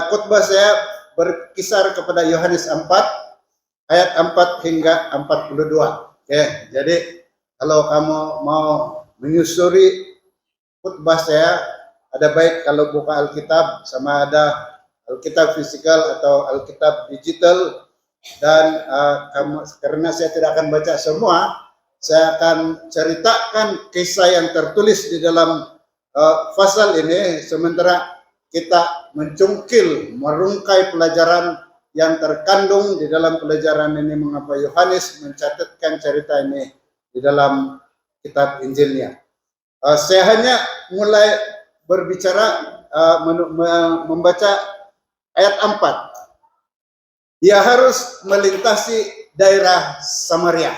khotbah saya berkisar kepada Yohanes 4 ayat 4 hingga 42. Oke, jadi kalau kamu mau menyusuri khotbah saya, ada baik kalau buka Alkitab, sama ada Alkitab fisikal atau Alkitab digital. Dan karena saya tidak akan baca semua, saya akan ceritakan kisah yang tertulis di dalam pasal ini, sementara kita mencungkil, merungkai pelajaran yang terkandung di dalam pelajaran ini, mengapa Yohanes mencatatkan cerita ini di dalam kitab Injilnya. Saya hanya mulai berbicara membaca ayat 4. Dia harus melintasi daerah Samaria.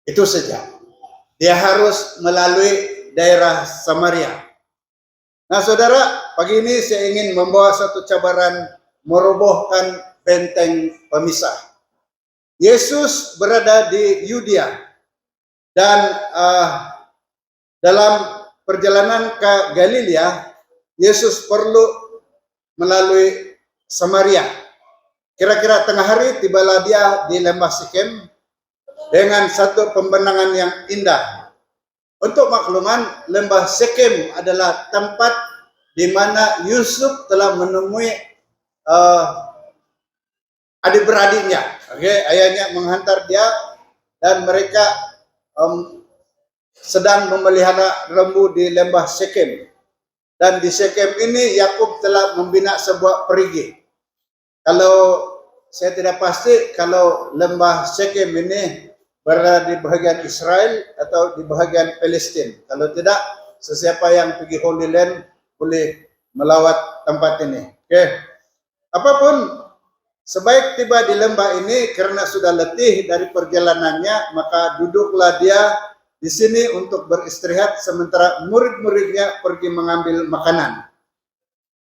Itu saja. Dia harus melalui daerah Samaria. Nah, saudara, pagi ini saya ingin membawa satu cabaran merobohkan benteng pemisah. Yesus berada di Yudea dan dalam perjalanan ke Galilea, Yesus perlu melalui Samaria. Kira-kira tengah hari tibalah dia di lembah Sikem dengan satu pembenangan yang indah. Untuk makluman, lembah Sikem adalah tempat di mana Yusuf telah menemui adik-beradiknya. Ayahnya menghantar dia dan mereka sedang memelihara lembu di lembah Sikem. Dan di Sikem ini Yakub telah membina sebuah perigi. Kalau saya tidak pasti kalau lembah Sikem ini berada di bagian Israel atau di bagian Palestina. Kalau tidak, sesiapa yang pergi Holy Land boleh melawat tempat ini. Apapun, sebaik tiba di lembah ini karena sudah letih dari perjalanannya, maka duduklah dia di sini untuk beristirahat sementara murid-muridnya pergi mengambil makanan.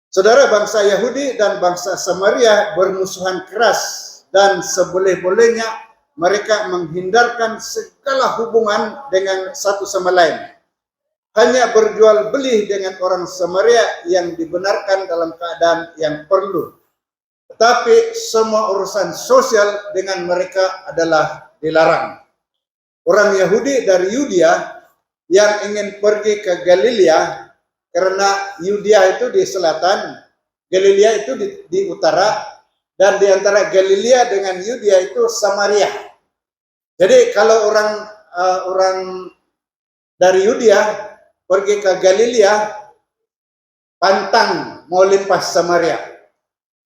Saudara, bangsa Yahudi dan bangsa Samaria bermusuhan keras dan seboleh-bolehnya mereka menghindarkan segala hubungan dengan satu sama lain. Hanya berjual beli dengan orang Samaria yang dibenarkan dalam keadaan yang perlu. Tetapi semua urusan sosial dengan mereka adalah dilarang. Orang Yahudi dari Yudea yang ingin pergi ke Galilea, karena Yudea itu di selatan, Galilea itu di utara, dan di antara Galilea dengan Yudea itu Samaria. Jadi kalau orang dari Yudea pergi ke Galilea, pantang mau limpas Samaria.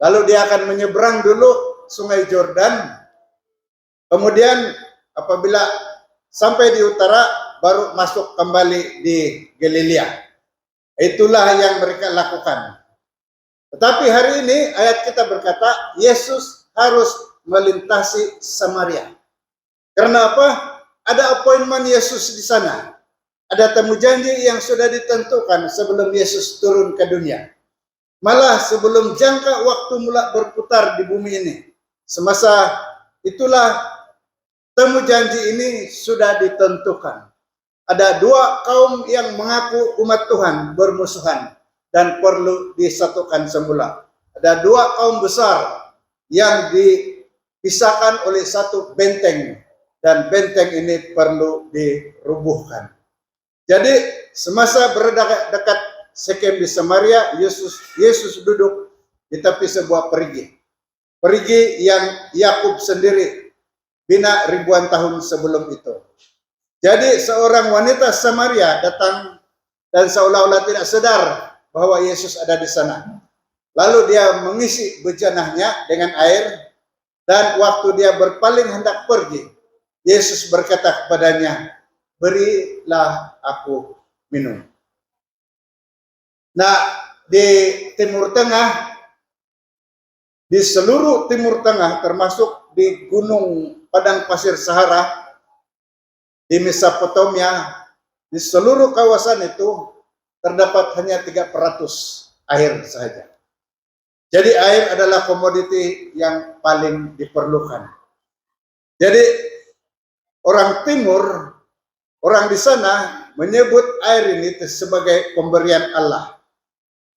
Lalu dia akan menyeberang dulu Sungai Jordan. Kemudian apabila sampai di utara, baru masuk kembali di Galilea. Itulah yang mereka lakukan. Tetapi hari ini ayat kita berkata, Yesus harus melintasi Samaria. Karena apa? Ada appointment Yesus di sana. Ada temu janji yang sudah ditentukan sebelum Yesus turun ke dunia. Malah sebelum jangka waktu mula berputar di bumi ini. Semasa itulah temu janji ini sudah ditentukan. Ada dua kaum yang mengaku umat Tuhan bermusuhan dan perlu disatukan semula. Ada dua kaum besar yang dipisahkan oleh satu benteng. Dan benteng ini perlu dirubuhkan. Jadi semasa berada dekat Sikem di Samaria, Yesus duduk di tepi sebuah perigi. Perigi yang Yakub sendiri bina ribuan tahun sebelum itu. Jadi seorang wanita Samaria datang dan seolah-olah tidak sadar bahwa Yesus ada di sana. Lalu dia mengisi bejanahnya dengan air, dan waktu dia berpaling hendak pergi, Yesus berkata kepadanya, berilah aku minum. Nah, di Timur Tengah, di seluruh Timur Tengah, termasuk di gunung padang pasir Sahara, di Mesopotamia, di seluruh kawasan itu terdapat hanya 3% air saja. Jadi air adalah komoditi yang paling diperlukan. Jadi orang Timur, orang di sana menyebut air ini sebagai pemberian Allah.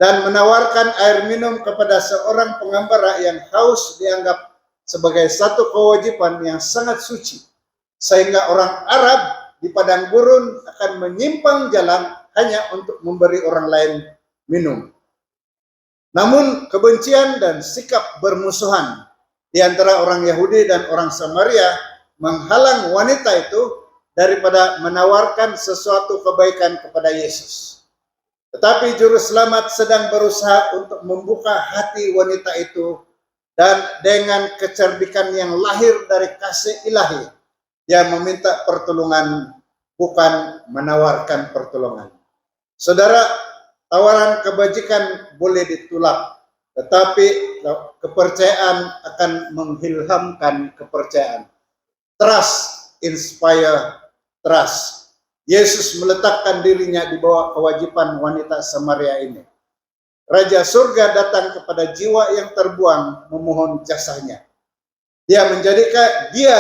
dan menawarkan air minum kepada seorang pengembara yang haus dianggap sebagai satu kewajiban yang sangat suci, sehingga orang Arab di padang gurun akan menyimpang jalan hanya untuk memberi orang lain minum. Namun kebencian dan sikap bermusuhan di antara orang Yahudi dan orang Samaria menghalang wanita itu daripada menawarkan sesuatu kebaikan kepada Yesus. Tetapi juru selamat sedang berusaha untuk membuka hati wanita itu, dan dengan kecerdikan yang lahir dari kasih ilahi, dia meminta pertolongan, bukan menawarkan pertolongan. Saudara, tawaran kebajikan boleh ditolak, tetapi kepercayaan akan mengilhamkan kepercayaan. Trust inspire trust. Yesus meletakkan dirinya di bawah kewajiban wanita Samaria ini. Raja surga datang kepada jiwa yang terbuang memohon jasanya. Dia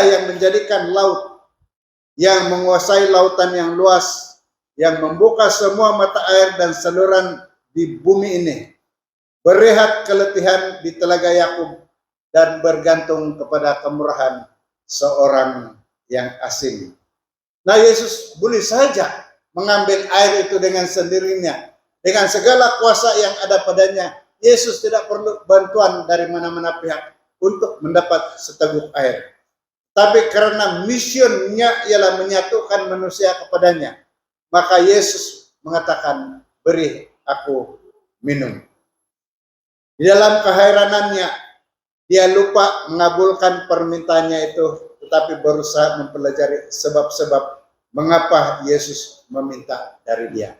yang menjadikan laut, yang menguasai lautan yang luas, yang membuka semua mata air dan saluran di bumi ini, berehat keletihan di telaga Yakub dan bergantung kepada kemurahan seorang yang asing. Nah, Yesus boleh saja mengambil air itu dengan sendirinya, dengan segala kuasa yang ada padanya. Yesus tidak perlu bantuan dari mana-mana pihak untuk mendapat seteguk air. Tapi karena misionnya ialah menyatukan manusia kepadanya, maka Yesus mengatakan, beri aku minum. Di dalam kehairanannya, dia lupa mengabulkan permintaannya itu, tetapi berusaha mempelajari sebab-sebab mengapa Yesus meminta dari dia.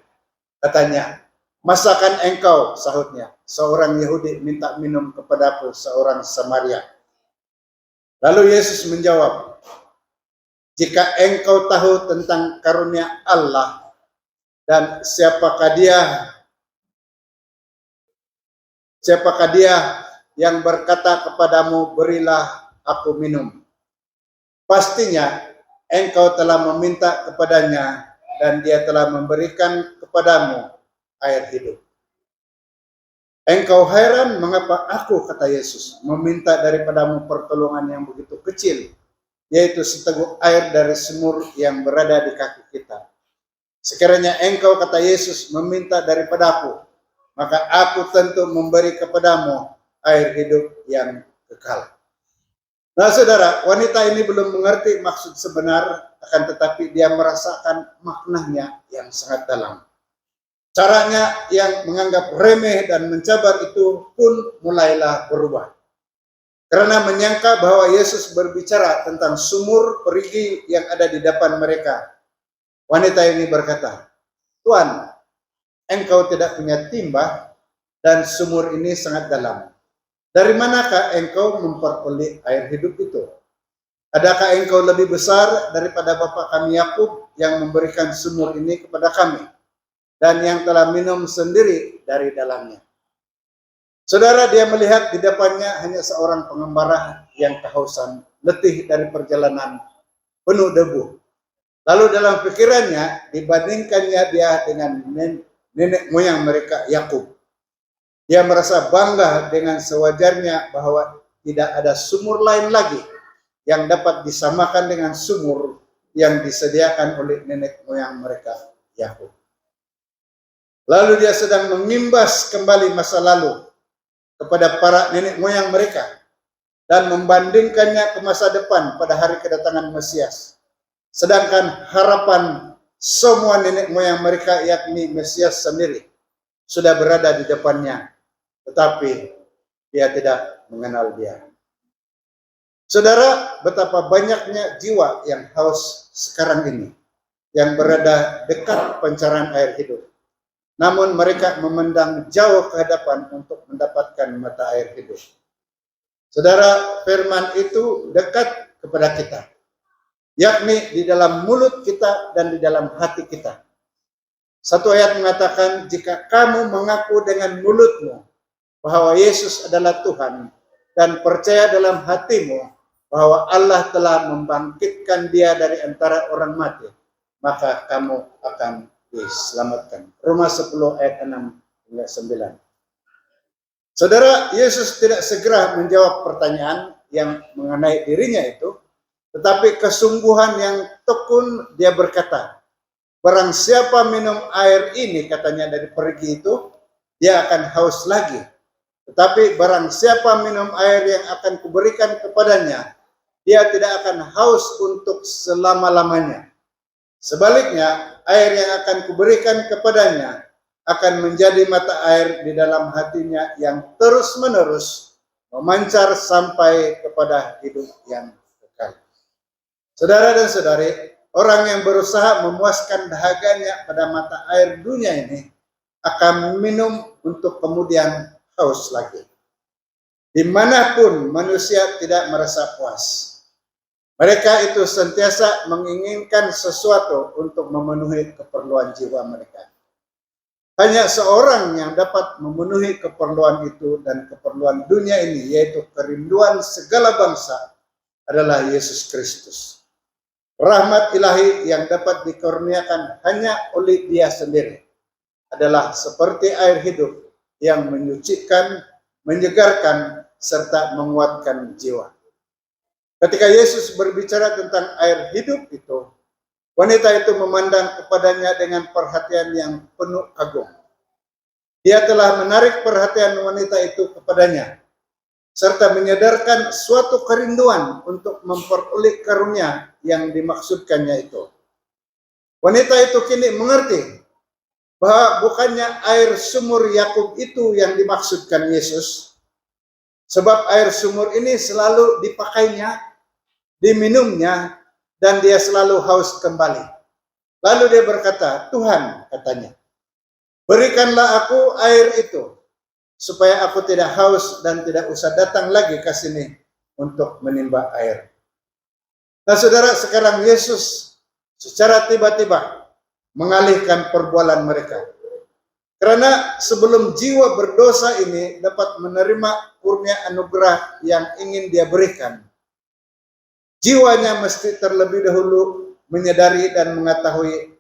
Katanya, masakan engkau, sahutnya, seorang Yahudi minta minum kepadaku, seorang Samaria. Lalu Yesus menjawab, jika engkau tahu tentang karunia Allah dan siapakah dia yang berkata kepadamu, berilah aku minum, pastinya engkau telah meminta kepadanya dan dia telah memberikan kepadamu air hidup. Engkau heran mengapa aku, kata Yesus, meminta daripadamu pertolongan yang begitu kecil, yaitu seteguk air dari sumur yang berada di kaki kita. Sekiranya engkau, kata Yesus, meminta daripadaku, maka aku tentu memberi kepadamu air hidup yang kekal. Nah, saudara, wanita ini belum mengerti maksud sebenar, akan tetapi dia merasakan maknanya yang sangat dalam. Caranya yang menganggap remeh dan mencabar itu pun mulailah berubah. Karena menyangka bahwa Yesus berbicara tentang sumur perigi yang ada di depan mereka. Wanita ini berkata, Tuan, engkau tidak punya timba dan sumur ini sangat dalam. Dari manakah engkau memperoleh air hidup itu? Adakah engkau lebih besar daripada bapa kami Yakub yang memberikan sumur ini kepada kami dan yang telah minum sendiri dari dalamnya? Saudara, dia melihat di depannya hanya seorang pengembara yang kehausan, letih dari perjalanan penuh debu. Lalu dalam pikirannya dibandingkannya dia dengan nenek moyang mereka Yakub. Dia merasa bangga dengan sewajarnya bahwa tidak ada sumur lain lagi yang dapat disamakan dengan sumur yang disediakan oleh nenek moyang mereka Yakub. Lalu dia sedang mengimbas kembali masa lalu kepada para nenek moyang mereka dan membandingkannya ke masa depan pada hari kedatangan Mesias. Sedangkan harapan semua nenek moyang mereka, yakni Mesias sendiri, sudah berada di depannya, tetapi dia tidak mengenal dia. Saudara, betapa banyaknya jiwa yang haus sekarang ini, yang berada dekat pencarian air hidup. Namun mereka memandang jauh ke hadapan untuk mendapatkan mata air hidup. Saudara, firman itu dekat kepada kita, yakni di dalam mulut kita dan di dalam hati kita. Satu ayat mengatakan, jika kamu mengaku dengan mulutmu bahwa Yesus adalah Tuhan dan percaya dalam hatimu bahwa Allah telah membangkitkan dia dari antara orang mati, maka kamu akan diselamatkan. Roma 10 ayat 6 hingga 9. Saudara, Yesus tidak segera menjawab pertanyaan yang mengenai dirinya itu, tetapi kesungguhan yang tekun dia berkata, barang siapa minum air ini, katanya dari perigi itu, dia akan haus lagi. Tetapi barang siapa minum air yang akan kuberikan kepadanya, dia tidak akan haus untuk selama-lamanya. Sebaliknya, air yang akan kuberikan kepadanya akan menjadi mata air di dalam hatinya yang terus-menerus memancar sampai kepada hidup yang kekal. Saudara dan saudari, orang yang berusaha memuaskan dahaganya pada mata air dunia ini akan minum untuk kemudian haus lagi. Dimanapun manusia tidak merasa puas, mereka itu sentiasa menginginkan sesuatu untuk memenuhi keperluan jiwa mereka. Hanya seorang yang dapat memenuhi keperluan itu dan keperluan dunia ini, yaitu kerinduan segala bangsa, adalah Yesus Kristus. Rahmat ilahi yang dapat dikurniakan hanya oleh Dia sendiri adalah seperti air hidup yang menyucikan, menyegarkan, serta menguatkan jiwa. Ketika Yesus berbicara tentang air hidup itu, wanita itu memandang kepadanya dengan perhatian yang penuh kagum. Dia telah menarik perhatian wanita itu kepadanya, serta menyadarkan suatu kerinduan untuk memperoleh karunia yang dimaksudkannya itu. Wanita itu kini mengerti bahwa bukannya air sumur Yakub itu yang dimaksudkan Yesus, sebab air sumur ini selalu dipakainya, diminumnya, dan dia selalu haus kembali. Lalu dia berkata, Tuhan, katanya, berikanlah aku air itu, supaya aku tidak haus dan tidak usah datang lagi ke sini untuk menimba air. Nah saudara, sekarang Yesus secara tiba-tiba mengalihkan perbualan mereka. Karena sebelum jiwa berdosa ini dapat menerima kurnia anugerah yang ingin dia berikan, jiwanya mesti terlebih dahulu menyadari dan mengetahui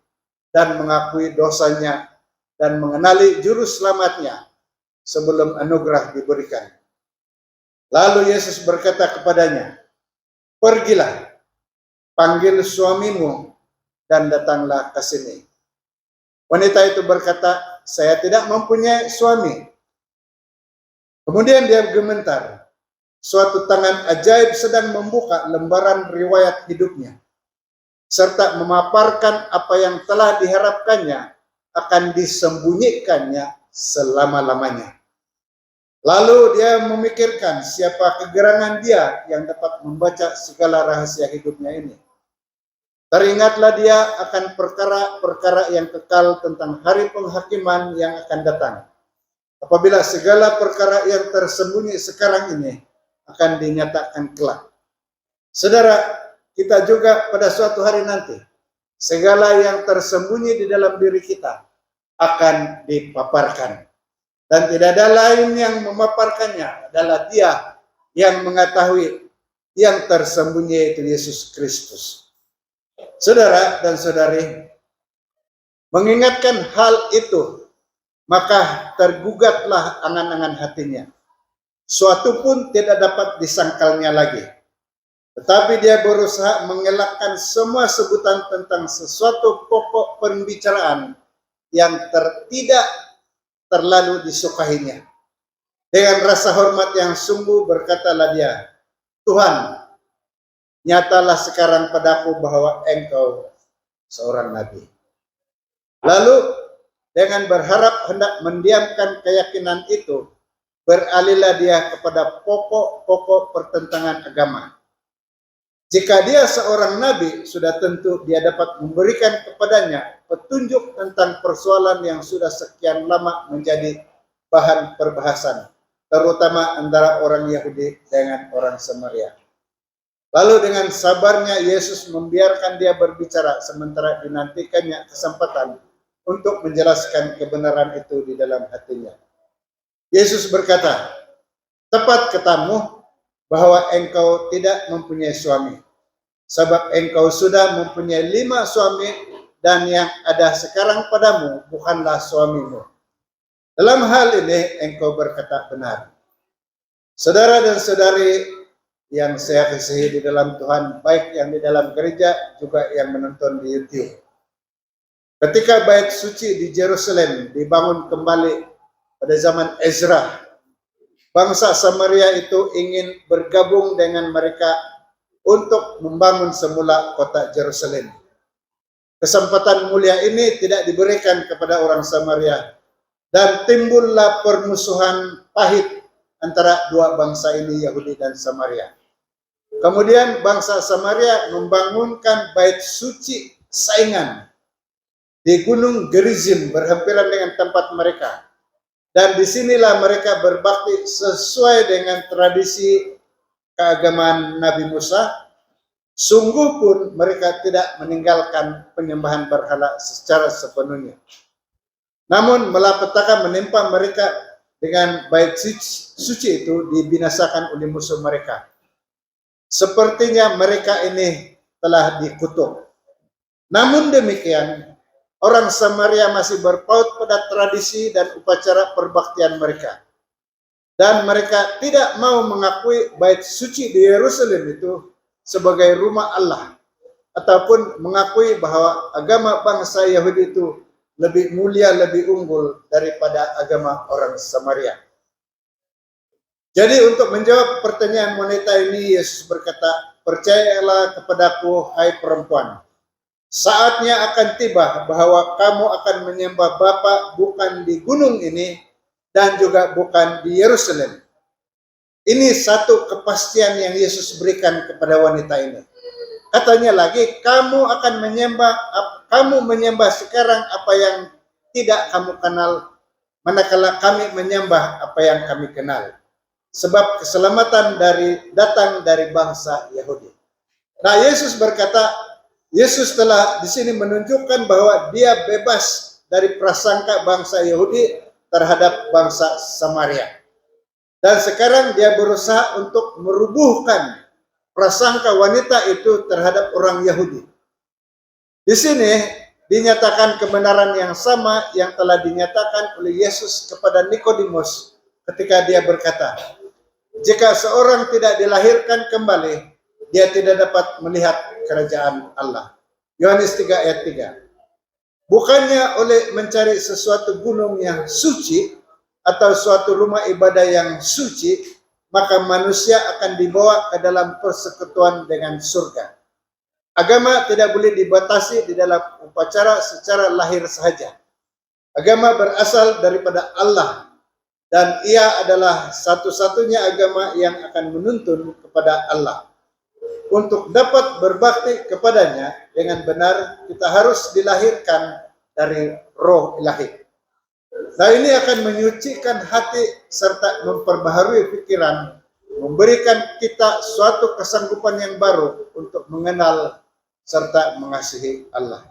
dan mengakui dosanya dan mengenali juru selamatnya sebelum anugerah diberikan. Lalu Yesus berkata kepadanya, pergilah, panggil suamimu dan datanglah ke sini. Wanita itu berkata, saya tidak mempunyai suami. Kemudian dia gemetar. Suatu tangan ajaib sedang membuka lembaran riwayat hidupnya, serta memaparkan apa yang telah diharapkannya akan disembunyikannya selama-lamanya. Lalu dia memikirkan siapa kegerangan dia yang dapat membaca segala rahasia hidupnya ini. Teringatlah dia akan perkara-perkara yang kekal tentang hari penghakiman yang akan datang. Apabila segala perkara yang tersembunyi sekarang ini akan dinyatakan kelak. Saudara, kita juga pada suatu hari nanti, segala yang tersembunyi di dalam diri kita akan dipaparkan. Dan tidak ada lain yang memaparkannya adalah Dia yang mengetahui yang tersembunyi, yaitu Yesus Kristus. Saudara dan saudari, mengingatkan hal itu, maka tergugatlah angan-angan hatinya. Suatu pun tidak dapat disangkalnya lagi. Tetapi dia berusaha mengelakkan semua sebutan tentang sesuatu pokok pembicaraan yang tidak terlalu disukainya. Dengan rasa hormat yang sungguh berkatalah dia, Tuhan, nyatalah sekarang padaku bahwa engkau seorang nabi. Lalu dengan berharap hendak mendiamkan keyakinan itu, beralihlah dia kepada pokok-pokok pertentangan agama. Jika dia seorang nabi, sudah tentu dia dapat memberikan kepadanya petunjuk tentang persoalan yang sudah sekian lama menjadi bahan perbahasan, terutama antara orang Yahudi dengan orang Samaria. Lalu dengan sabarnya Yesus membiarkan dia berbicara sementara dinantikannya kesempatan untuk menjelaskan kebenaran itu di dalam hatinya. Yesus berkata, tepat katamu bahwa engkau tidak mempunyai suami, sebab engkau sudah mempunyai 5 suami dan yang ada sekarang padamu bukanlah suamimu. Dalam hal ini engkau berkata benar. Saudara dan saudari yang saya kasihi di dalam Tuhan, baik yang di dalam gereja juga yang menonton di YouTube. Ketika bait suci di Yerusalem dibangun kembali pada zaman Ezra, bangsa Samaria itu ingin bergabung dengan mereka untuk membangun semula kota Yerusalem. Kesempatan mulia ini tidak diberikan kepada orang Samaria, dan timbullah permusuhan pahit antara dua bangsa ini, Yahudi dan Samaria. Kemudian bangsa Samaria membangunkan bait suci saingan di Gunung Gerizim berhampiran dengan tempat mereka. Dan disinilah mereka berbakti sesuai dengan tradisi keagamaan Nabi Musa. Sungguh pun mereka tidak meninggalkan penyembahan berhala secara sepenuhnya. Namun malapetaka menimpa mereka dengan bait suci itu dibinasakan oleh musuh mereka. Sepertinya mereka ini telah dikutuk. Namun demikian, orang Samaria masih berpaut pada tradisi dan upacara perbaktian mereka. Dan mereka tidak mau mengakui bait suci di Yerusalem itu sebagai rumah Allah, ataupun mengakui bahwa agama bangsa Yahudi itu lebih mulia, lebih unggul daripada agama orang Samaria. Jadi untuk menjawab pertanyaan wanita ini, Yesus berkata, percayalah kepadaku, hai perempuan. Saatnya akan tiba bahwa kamu akan menyembah Bapa bukan di gunung ini dan juga bukan di Yerusalem. Ini satu kepastian yang Yesus berikan kepada wanita ini. Katanya lagi, kamu menyembah sekarang apa yang tidak kamu kenal, manakala kami menyembah apa yang kami kenal. Sebab keselamatan datang dari bangsa Yahudi. Nah, Yesus berkata, Yesus telah di sini menunjukkan bahwa dia bebas dari prasangka bangsa Yahudi terhadap bangsa Samaria. Dan sekarang dia berusaha untuk merubuhkan prasangka wanita itu terhadap orang Yahudi. Di sini dinyatakan kebenaran yang sama yang telah dinyatakan oleh Yesus kepada Nikodemus ketika dia berkata, jika seorang tidak dilahirkan kembali, dia tidak dapat melihat kerajaan Allah. Yohanes 3 ayat 3. Bukannya oleh mencari sesuatu gunung yang suci atau suatu rumah ibadah yang suci, maka manusia akan dibawa ke dalam persekutuan dengan surga. Agama tidak boleh dibatasi di dalam upacara secara lahir sahaja. Agama berasal daripada Allah, dan ia adalah satu-satunya agama yang akan menuntun kepada Allah. Untuk dapat berbakti kepadanya dengan benar, kita harus dilahirkan dari roh ilahi. Nah, ini akan menyucikan hati serta memperbaharui pikiran, memberikan kita suatu kesanggupan yang baru untuk mengenal serta mengasihi Allah.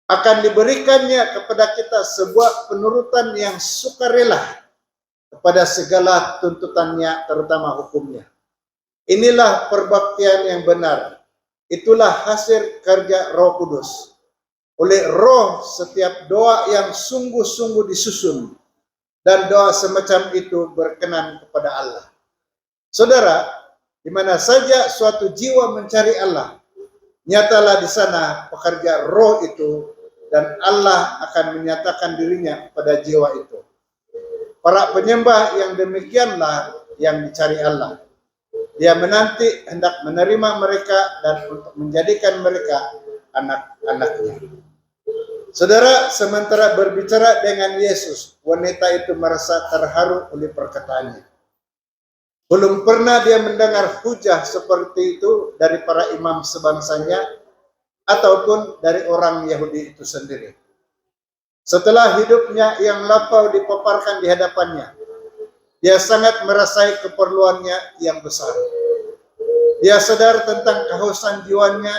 Akan diberikannya kepada kita sebuah penurutan yang sukarela kepada segala tuntutannya, terutama hukumnya. Inilah perbaktian yang benar. Itulah hasil kerja Roh Kudus. Oleh Roh, setiap doa yang sungguh-sungguh disusun, dan doa semacam itu berkenan kepada Allah. Saudara, di mana saja suatu jiwa mencari Allah, nyatalah di sana pekerja Roh itu, dan Allah akan menyatakan dirinya pada jiwa itu. Para penyembah yang demikianlah yang dicari Allah. Dia menanti hendak menerima mereka dan untuk menjadikan mereka anak-anaknya. Saudara, sementara berbicara dengan Yesus, wanita itu merasa terharu oleh perkataannya. Belum pernah dia mendengar hujah seperti itu dari para imam sebangsanya ataupun dari orang Yahudi itu sendiri. Setelah hidupnya yang lampau dipaparkan di hadapannya, dia sangat merasai keperluannya yang besar. Dia sadar tentang kehausan jiwanya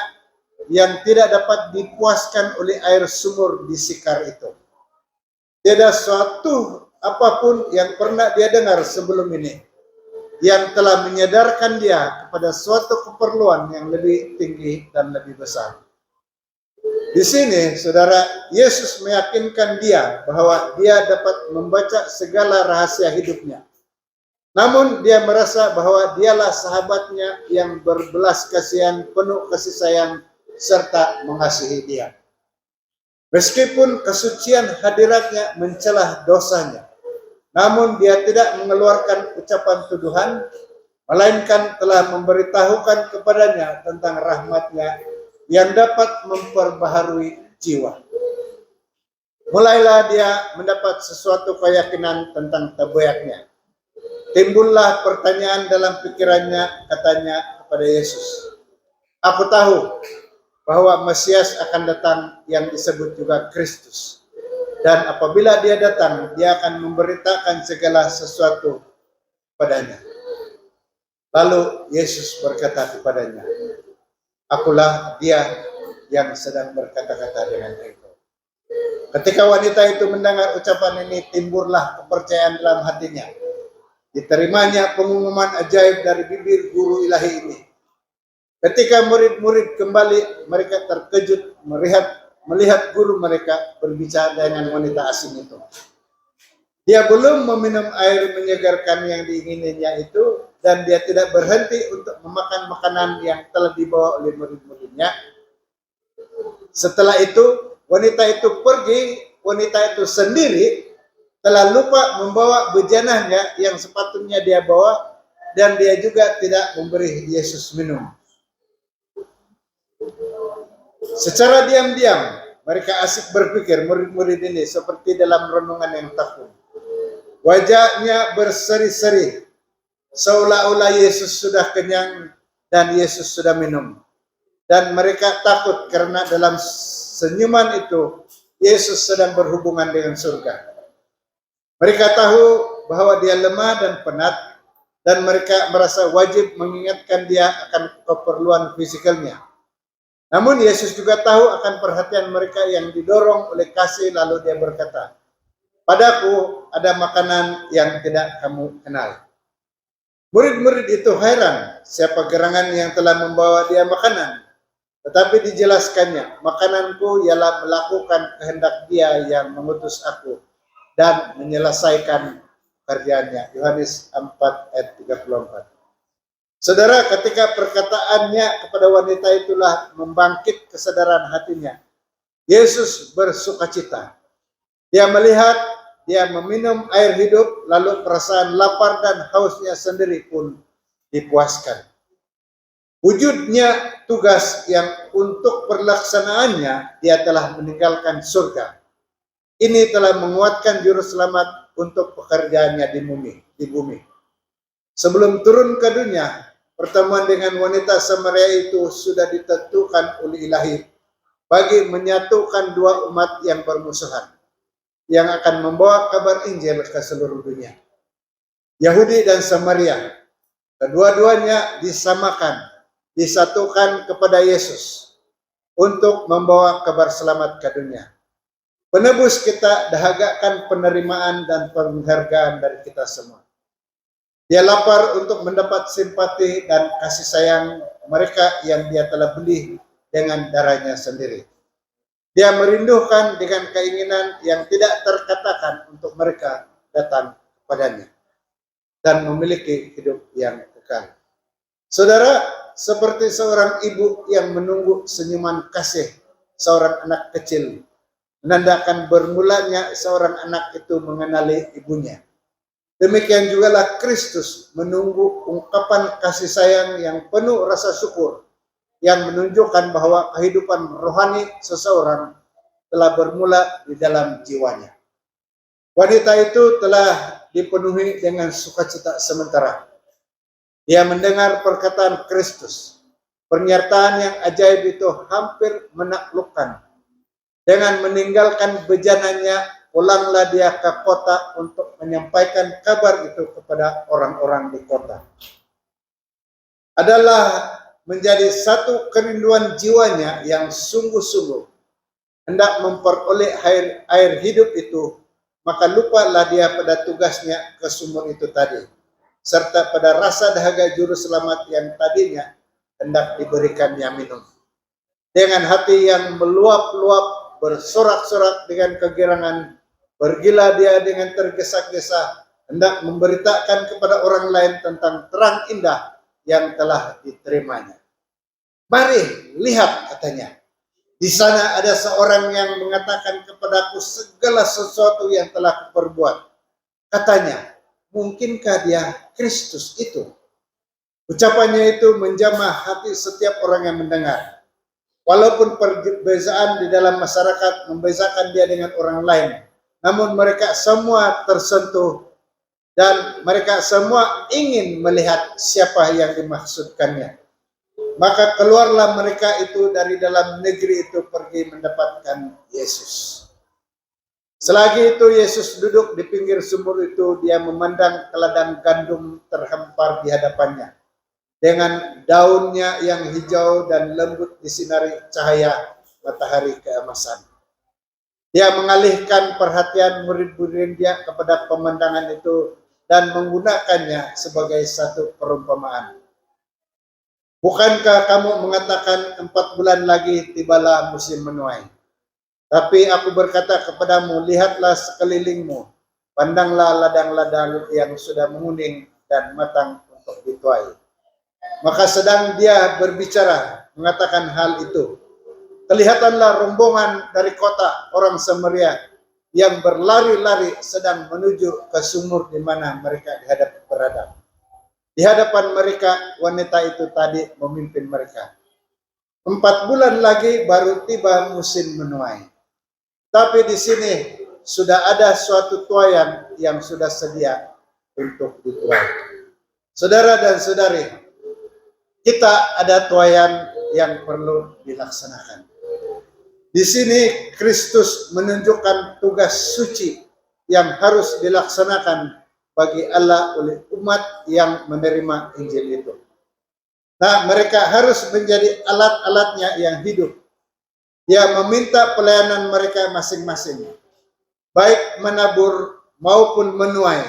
yang tidak dapat dipuaskan oleh air sumur di Sikar itu. Tidak suatu apapun yang pernah dia dengar sebelum ini yang telah menyadarkan dia kepada suatu keperluan yang lebih tinggi dan lebih besar. Di sini, saudara, Yesus meyakinkan dia bahwa dia dapat membaca segala rahasia hidupnya. Namun dia merasa bahwa dialah sahabatnya yang berbelas kasihan, penuh kasih sayang, serta mengasihi dia. Meskipun kesucian hadiratnya mencelah dosanya, namun dia tidak mengeluarkan ucapan tuduhan, melainkan telah memberitahukan kepadanya tentang rahmatnya yang dapat memperbaharui jiwa. Mulailah dia mendapat sesuatu keyakinan tentang tabiatnya. Timbullah pertanyaan dalam pikirannya, katanya kepada Yesus, "Aku tahu bahwa Mesias akan datang yang disebut juga Kristus. Dan apabila dia datang, dia akan memberitakan segala sesuatu padanya." Lalu Yesus berkata kepadanya, "Akulah dia yang sedang berkata-kata dengan engkau." Ketika wanita itu mendengar ucapan ini, timbullah kepercayaan dalam hatinya. Diterimanya pengumuman ajaib dari bibir guru ilahi ini. Ketika murid-murid kembali, mereka terkejut melihat guru mereka berbicara dengan wanita asing itu. Dia belum meminum air menyegarkan yang diingininya itu, dan dia tidak berhenti untuk memakan makanan yang telah dibawa oleh murid-muridnya. Setelah itu, wanita itu pergi, wanita itu sendiri telah lupa membawa bejananya yang sepatutnya dia bawa, dan dia juga tidak memberi Yesus minum. Secara diam-diam, mereka asik berpikir, murid-murid ini seperti dalam renungan yang takut. Wajahnya berseri-seri, seolah-olah Yesus sudah kenyang dan Yesus sudah minum. Dan mereka takut karena dalam senyuman itu, Yesus sedang berhubungan dengan surga. Mereka tahu bahwa dia lemah dan penat, dan mereka merasa wajib mengingatkan dia akan keperluan fisikalnya. Namun Yesus juga tahu akan perhatian mereka yang didorong oleh kasih, lalu dia berkata, "Padaku ada makanan yang tidak kamu kenal." Murid-murid itu heran siapa gerangan yang telah membawa dia makanan. Tetapi dijelaskannya, "Makananku ialah melakukan kehendak dia yang mengutus aku dan menyelesaikan pekerjaannya." Yohanes 4 ayat 34. Saudara, ketika perkataannya kepada wanita itulah membangkit kesadaran hatinya, Yesus bersukacita. Dia melihat, dia meminum air hidup, lalu perasaan lapar dan hausnya sendiri pun dipuaskan. Wujudnya tugas yang untuk perlaksanaannya dia telah meninggalkan surga. Ini telah menguatkan juru selamat untuk pekerjaannya di bumi. Sebelum turun ke dunia, pertemuan dengan wanita Samaria itu sudah ditentukan oleh ilahi bagi menyatukan dua umat yang bermusuhan, yang akan membawa kabar Injil ke seluruh dunia. Yahudi dan Samaria, kedua-duanya disamakan, disatukan kepada Yesus untuk membawa kabar selamat ke dunia. Penebus kita dahagakan penerimaan dan penghargaan dari kita semua. Dia lapar untuk mendapat simpati dan kasih sayang mereka yang dia telah beli dengan darahnya sendiri. Dia merindukan dengan keinginan yang tidak terkatakan untuk mereka datang kepadanya dan memiliki hidup yang kekal. Saudara, seperti seorang ibu yang menunggu senyuman kasih seorang anak kecil, menandakan bermulanya seorang anak itu mengenali ibunya. Demikian jugalah Kristus menunggu ungkapan kasih sayang yang penuh rasa syukur, yang menunjukkan bahwa kehidupan rohani seseorang telah bermula di dalam jiwanya. Wanita itu telah dipenuhi dengan sukacita sementara. Dia mendengar perkataan Kristus. Pernyataan yang ajaib itu hampir menaklukkan. Dengan meninggalkan bejananya, pulanglah dia ke kota untuk menyampaikan kabar itu kepada orang-orang di kota. Adalah menjadi satu kerinduan jiwanya yang sungguh-sungguh hendak memperoleh air hidup itu, maka lupalah dia pada tugasnya ke sumur itu tadi, serta pada rasa dahaga juru selamat yang tadinya hendak diberikannya minum. dengan hati yang meluap-luap, bersorak-sorak dengan kegirangan, bergila dia dengan tergesa-gesa, hendak memberitakan kepada orang lain tentang terang indah yang telah diterimanya. Mari lihat, katanya. Di sana ada seorang yang mengatakan kepadaku segala sesuatu yang telah kuperbuat. Katanya, mungkinkah dia Kristus itu? Ucapannya itu menjamah hati setiap orang yang mendengar. Walaupun perbedaan di dalam masyarakat membezakan dia dengan orang lain, namun mereka semua tersentuh dan mereka semua ingin melihat siapa yang dimaksudkannya. Maka keluarlah mereka itu dari dalam negeri itu pergi mendapatkan Yesus. Selagi itu Yesus duduk di pinggir sumur itu, dia memandang ladang gandum terhampar di hadapannya, dengan daunnya yang hijau dan lembut disinari cahaya matahari keemasan. Dia mengalihkan perhatian murid-murid dia kepada pemandangan itu dan menggunakannya sebagai satu perumpamaan. Bukankah kamu mengatakan 4 bulan lagi tibalah musim menuai? Tapi aku berkata kepadamu, lihatlah sekelilingmu, pandanglah ladang-ladang yang sudah menguning dan matang untuk dituai. Maka sedang dia berbicara, mengatakan hal itu, kelihatanlah rombongan dari kota orang Samaria yang berlari-lari sedang menuju ke sumur di mana mereka berada. Di hadapan mereka, wanita itu tadi memimpin mereka. 4 bulan lagi baru tiba musim menuai. Tapi di sini sudah ada suatu tuaian yang sudah sedia untuk dituai. Saudara dan saudari, kita ada tuaian yang perlu dilaksanakan. Di sini Kristus menunjukkan tugas suci yang harus dilaksanakan bagi Allah oleh umat yang menerima Injil itu. Nah, mereka harus menjadi alat-alatnya yang hidup. Dia meminta pelayanan mereka masing-masing, baik menabur maupun menuai.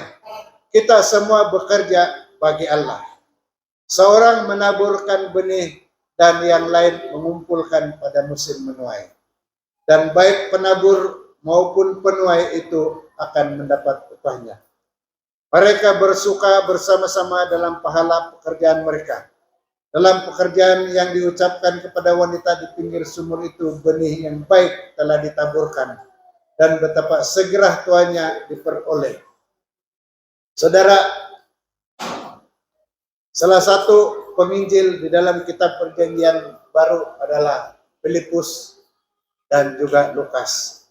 Kita semua bekerja bagi Allah. Seorang menaburkan benih dan yang lain mengumpulkan pada musim menuai. Dan baik penabur maupun penuai itu akan mendapat upahnya. Mereka bersuka bersama-sama dalam pahala pekerjaan mereka. Dalam pekerjaan yang diucapkan kepada wanita di pinggir sumur itu, benih yang baik telah ditaburkan dan betapa segera tuannya diperoleh. Saudara, salah satu penginjil di dalam kitab Perjanjian Baru adalah Filipus dan juga Lukas.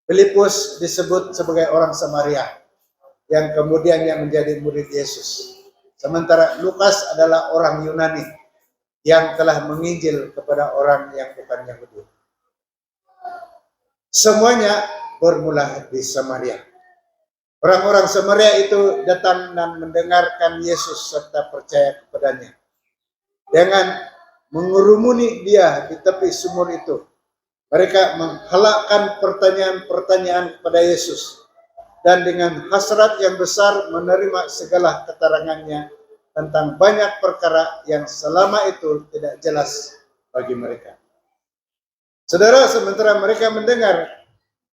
Filipus disebut sebagai orang Samaria yang kemudian yang menjadi murid Yesus. Sementara Lukas adalah orang Yunani yang telah menginjil kepada orang yang bukan Yahudi. Semuanya bermula di Samaria. Orang-orang Samaria itu datang dan mendengarkan Yesus serta percaya kepadanya. Dengan mengurumuni dia di tepi sumur itu, mereka menghalakkan pertanyaan-pertanyaan kepada Yesus dan dengan hasrat yang besar menerima segala keterangannya tentang banyak perkara yang selama itu tidak jelas bagi mereka. Saudara, sementara mereka mendengar,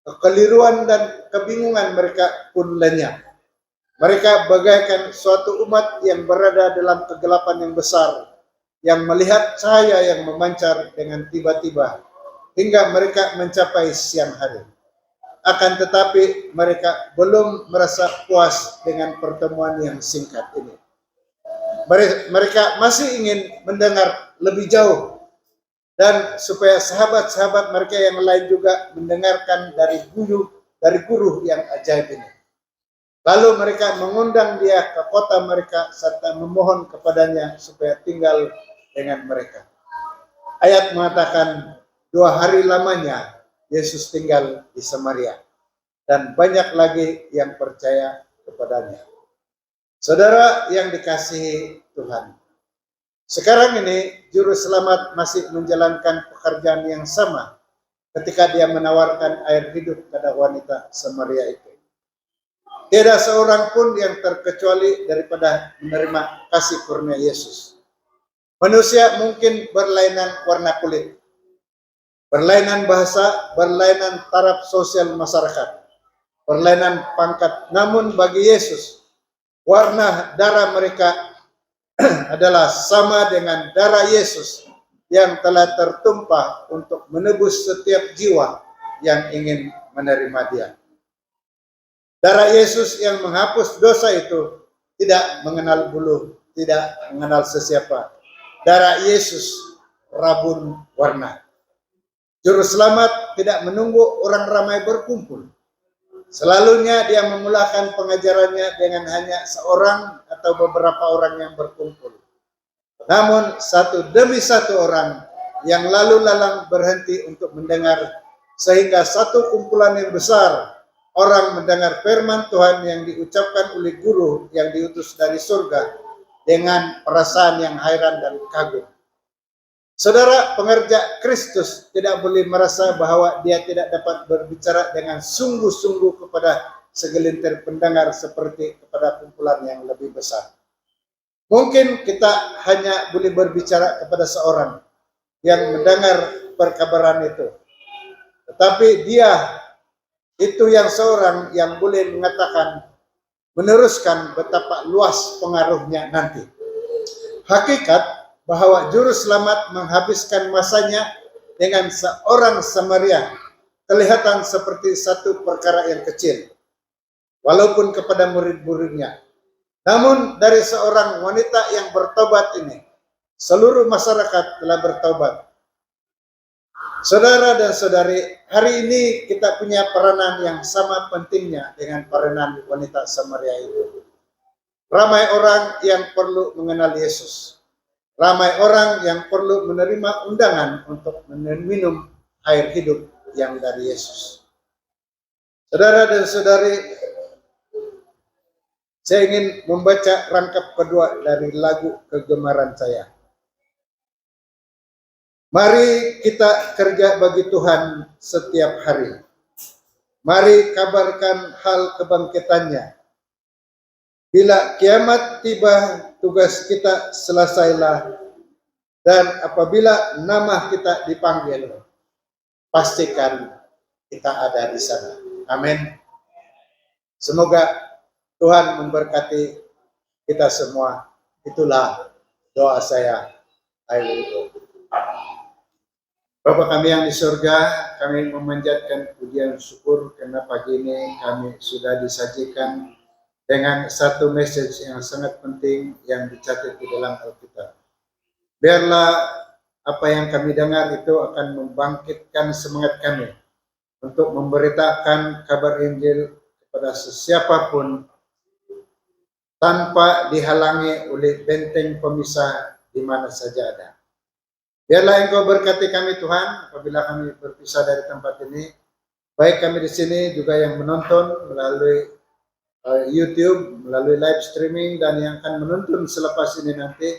kekeliruan dan kebingungan mereka pun lenyap. Mereka bagaikan suatu umat yang berada dalam kegelapan yang besar, yang melihat cahaya yang memancar dengan tiba-tiba, hingga mereka mencapai siang hari. Akan tetapi mereka belum merasa puas dengan pertemuan yang singkat ini. Mereka masih ingin mendengar lebih jauh, dan supaya sahabat-sahabat mereka yang lain juga mendengarkan dari guru yang ajaib ini. Lalu mereka mengundang dia ke kota mereka serta memohon kepadanya supaya tinggal dengan mereka. Ayat mengatakan 2 hari lamanya Yesus tinggal di Samaria dan banyak lagi yang percaya kepadanya. Saudara yang dikasihi Tuhan, sekarang ini juru selamat masih menjalankan pekerjaan yang sama ketika dia menawarkan air hidup pada wanita Samaria itu. Tidak seorang pun yang terkecuali daripada menerima kasih kurnia Yesus. Manusia mungkin berlainan warna kulit, berlainan bahasa, berlainan taraf sosial masyarakat, berlainan pangkat. Namun bagi Yesus, warna darah mereka adalah sama dengan darah Yesus yang telah tertumpah untuk menebus setiap jiwa yang ingin menerima Dia. Darah Yesus yang menghapus dosa itu tidak mengenal bulu, tidak mengenal sesiapa. Darah Yesus rabun warna. Juru selamat tidak menunggu orang ramai berkumpul. Selalunya dia memulakan pengajarannya dengan hanya seorang atau beberapa orang yang berkumpul. Namun satu demi satu orang yang lalu lalang berhenti untuk mendengar, sehingga satu kumpulan yang besar orang mendengar firman Tuhan yang diucapkan oleh guru yang diutus dari surga dengan perasaan yang heran dan kagum. Saudara, pengerja Kristus tidak boleh merasa bahwa dia tidak dapat berbicara dengan sungguh-sungguh kepada segelintir pendengar seperti kepada kumpulan yang lebih besar. Mungkin kita hanya boleh berbicara kepada seorang yang mendengar perkabaran itu. Tetapi dia itu yang seorang yang boleh mengatakan, meneruskan betapa luas pengaruhnya nanti. Hakikat bahwa juru selamat menghabiskan masanya dengan seorang Samaria kelihatan seperti satu perkara yang kecil, walaupun kepada murid-muridnya. Namun dari seorang wanita yang bertobat ini, seluruh masyarakat telah bertobat. Saudara dan saudari, hari ini kita punya peranan yang sama pentingnya dengan peranan wanita Samaria itu. Ramai orang yang perlu mengenal Yesus. Ramai orang yang perlu menerima undangan untuk minum air hidup yang dari Yesus. Saudara dan saudari, saya ingin membaca rangkap kedua dari lagu kegemaran saya. Mari kita kerja bagi Tuhan setiap hari. Mari kabarkan hal kebangkitannya. Bila kiamat tiba, tugas kita selesailah, dan apabila nama kita dipanggil, pastikan kita ada di sana. Amin. Semoga Tuhan memberkati kita semua. Itulah doa saya. I will go. Bapa kami yang di surga, kami memanjatkan pujian syukur karena pagi ini kami sudah disajikan dengan satu message yang sangat penting yang dicatat di dalam Alkitab. Biarlah apa yang kami dengar itu akan membangkitkan semangat kami untuk memberitakan kabar Injil kepada sesiapapun tanpa dihalangi oleh benteng pemisah di mana saja ada. Biarlah Engkau berkati kami Tuhan apabila kami berpisah dari tempat ini, baik kami di sini juga yang menonton melalui YouTube, melalui live streaming, dan yang akan menonton selepas ini nanti.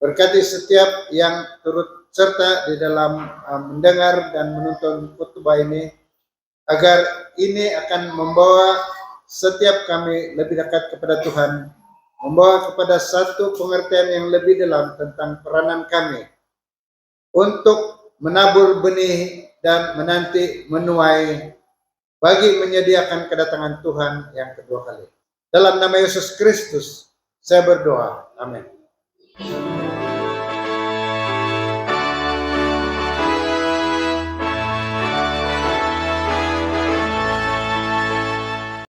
Berkati setiap yang turut serta di dalam mendengar dan menonton khotbah ini, agar ini akan membawa setiap kami lebih dekat kepada Tuhan, membawa kepada satu pengertian yang lebih dalam tentang peranan kami untuk menabur benih dan menanti menuai bagi menyediakan kedatangan Tuhan yang kedua kali. Dalam nama Yesus Kristus, saya berdoa. Amin.